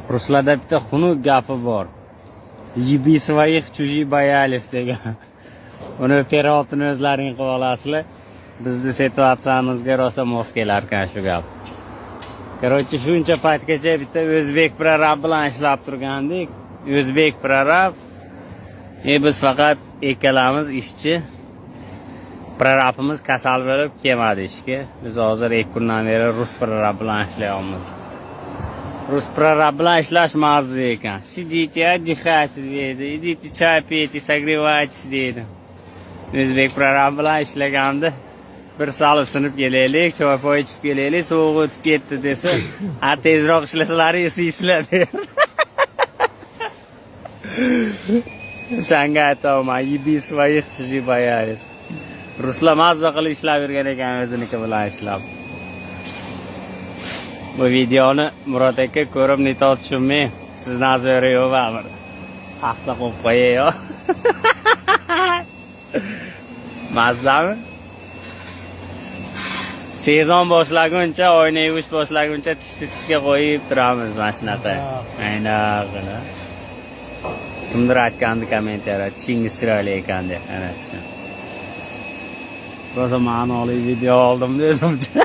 Ruslarda bitta xunuk gapi bor. Yibi своих чужие боялись degan. Uni переводini o'zlaring qilib olasizlar. Bizni situatsiyamizga rosa mos kelar ekan shu gap. Короче, shuncha paytgacha bitta o'zbek prorab bilan ishlab turgandik. O'zbek prorab. Biz faqat ikkalamiz ishchi. Prorabimiz kasal bo'lib kelmadi ishga. Biz hozir 2 kundan beri rus prorab bilan ishlayapmiz. Rus prorab bilan ishlash mazza ekan. Сидите, отдыхайте deydi. Идите чай пейте, согревайтесь deydi. O'zbek prorab bilan ishlaganda bir sal sinib kelaylik, choy poy ichib kelaylik, sovuq o'tib ketdi desa, tezroq ishlasalar esaysizlar der. Shanga aytaman, yibi своих чужие боялись. Ruslar mazza qilib ishlab yurgan ekan o'ziniki bilan ishlab. Bu videoni Murod aka ko'rib nitoat tushunmay, sizni azoriyo'man. Hafta qo'yib qo'yayo. Mazzami? Sezon boshlaguncha, oyna yuvish boshlaguncha tishga qo'yib turamiz mana shunaqa. Aynan. Kimdir aytgandi kommentariyada, tishingiz chiroyli ekan deb. Ana shu. Rosa ma'noli video oldim o'zimcha.